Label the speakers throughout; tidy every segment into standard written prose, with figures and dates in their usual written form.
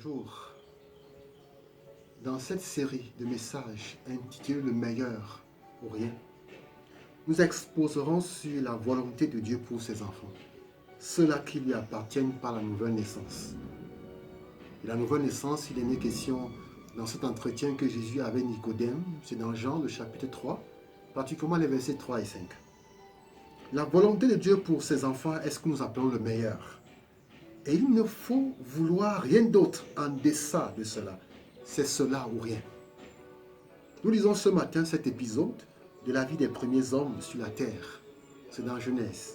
Speaker 1: Bonjour. Dans cette série de messages intitulée Le meilleur ou rien, nous exposerons sur la volonté de Dieu pour ses enfants, ceux-là qui lui appartiennent par la nouvelle naissance. Et la nouvelle naissance, il est né question dans cet entretien que Jésus avait avec Nicodème, c'est dans Jean le chapitre 3, particulièrement les versets 3 et 5. La volonté de Dieu pour ses enfants est ce que nous appelons le meilleur. Et il ne faut vouloir rien d'autre en deçà de cela. C'est cela ou rien. Nous lisons ce matin cet épisode de la vie des premiers hommes sur la terre. C'est dans Genèse.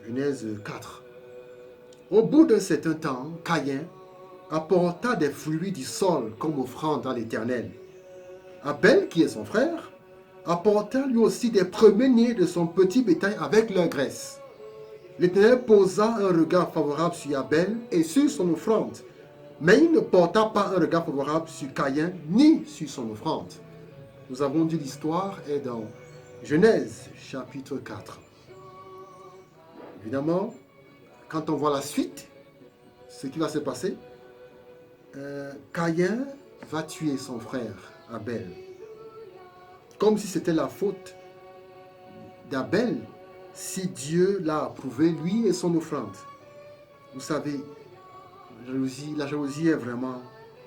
Speaker 1: Genèse 4. Au bout d'un certain temps, Caïn apporta des fruits du sol comme offrande à l'Éternel. Abel, qui est son frère, apporta lui aussi des premiers-nés de son petit bétail avec leur graisse. L'Éternel posa un regard favorable sur Abel et sur son offrande, mais il ne porta pas un regard favorable sur Caïn ni sur son offrande. Nous avons dit l'histoire est dans Genèse chapitre 4. Évidemment, quand on voit la suite, ce qui va se passer, Caïn va tuer son frère Abel, comme si c'était la faute d'Abel si Dieu l'a approuvé, lui et son offrande. Vous savez, la jalousie est vraiment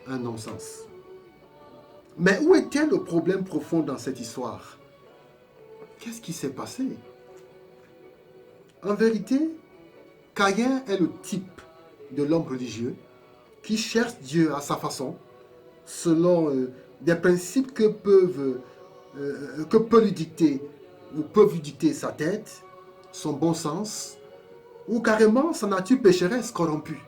Speaker 1: un non-sens. Mais où était le problème profond dans cette histoire? Qu'est-ce qui s'est passé? En vérité, Caïn est le type de l'homme religieux qui cherche Dieu à sa façon, selon des principes que peut lui dicter ou peuvent lui dicter sa tête, son bon sens, ou carrément sa nature pécheresse corrompue.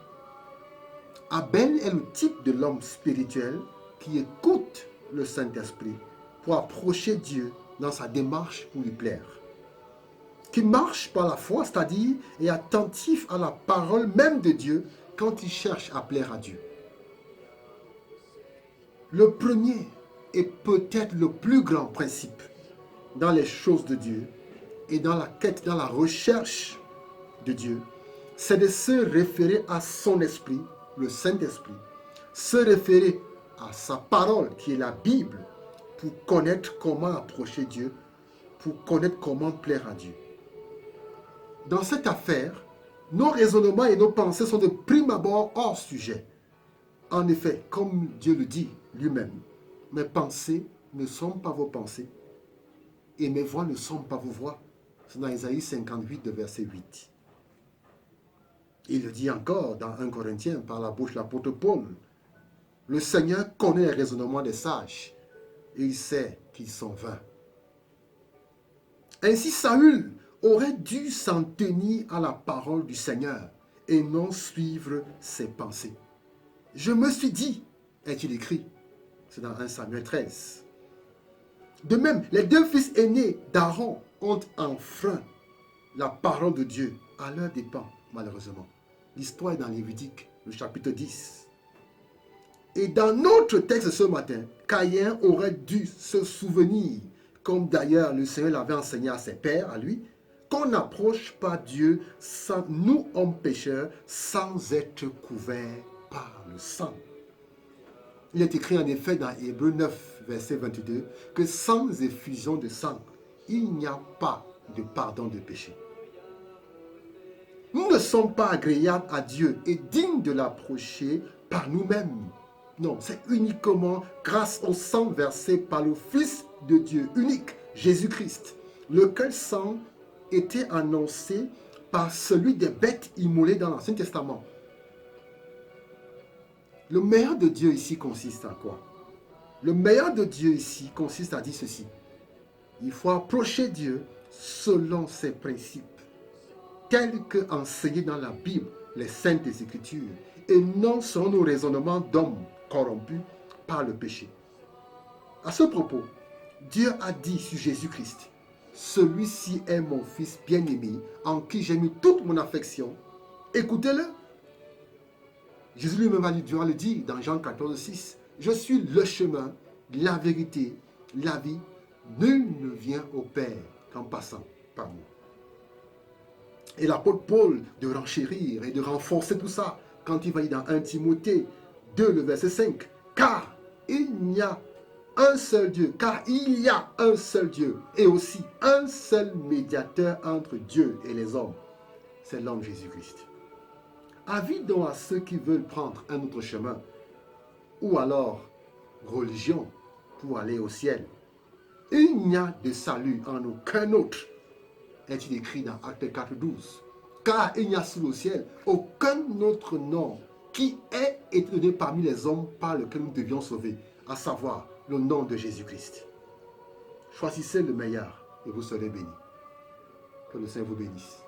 Speaker 1: Abel est le type de l'homme spirituel qui écoute le Saint-Esprit pour approcher Dieu dans sa démarche pour lui plaire. Qui marche par la foi, c'est-à-dire est attentif à la parole même de Dieu quand il cherche à plaire à Dieu. Le premier et peut-être le plus grand principe dans les choses de Dieu et dans la quête, dans la recherche de Dieu, c'est de se référer à son esprit, le Saint-Esprit, se référer à sa parole qui est la Bible pour connaître comment approcher Dieu, pour connaître comment plaire à Dieu. Dans cette affaire, nos raisonnements et nos pensées sont de prime abord hors sujet. En effet, comme Dieu le dit lui-même, mes pensées ne sont pas vos pensées et mes voix ne sont pas vos voix. C'est dans Isaïe 58, verset 8. Il le dit encore dans 1 Corinthiens par la bouche de l'apôtre Paul. Le Seigneur connaît les raisonnements des sages et il sait qu'ils sont vains. Ainsi Saül aurait dû s'en tenir à la parole du Seigneur et non suivre ses pensées. Je me suis dit, est-il écrit, c'est dans 1 Samuel 13. De même, les deux fils aînés d'Aaron ont enfreint la parole de Dieu à leurs dépens, malheureusement. L'histoire est dans Lévitique, le chapitre 10. Et dans notre texte ce matin, Caïn aurait dû se souvenir, comme d'ailleurs le Seigneur l'avait enseigné à ses pères, à lui, qu'on n'approche pas Dieu sans nous, hommes pécheurs, sans être couverts par le sang. Il est écrit en effet dans Hébreux 9, verset 22, que sans effusion de sang, il n'y a pas de pardon de péché. Nous ne sommes pas agréables à Dieu et dignes de l'approcher par nous-mêmes. Non, c'est uniquement grâce au sang versé par le Fils de Dieu unique, Jésus-Christ, lequel sang était annoncé par celui des bêtes immolées dans l'Ancien Testament. Le meilleur de Dieu ici consiste à quoi? Le meilleur de Dieu ici consiste à dire ceci. Il faut approcher Dieu selon ses principes, tels qu'enseignés dans la Bible, les Saintes Écritures, et non selon nos raisonnements d'hommes corrompus par le péché. À ce propos, Dieu a dit sur Jésus-Christ, « Celui-ci est mon Fils bien-aimé, en qui j'ai mis toute mon affection. Écoutez-le. » Jésus lui-même va le dire dans Jean 14, 6. « Je suis le chemin, la vérité, la vie. Nul ne vient au Père qu'en passant par moi. » Et l'apôtre Paul de renchérir et de renforcer tout ça quand il va dire dans 1 Timothée 2, le verset 5. Car il n'y a un seul Dieu, car il y a un seul Dieu, et aussi un seul médiateur entre Dieu et les hommes, c'est l'homme Jésus-Christ. Avis donc à ceux qui veulent prendre un autre chemin, ou alors religion pour aller au ciel. Il n'y a de salut en aucun autre, est-il écrit dans Actes 4:12. Car il n'y a sous le ciel aucun autre nom qui ait été donné parmi les hommes par lequel nous devions sauver, à savoir le nom de Jésus-Christ. Choisissez le meilleur et vous serez bénis. Que le Seigneur vous bénisse.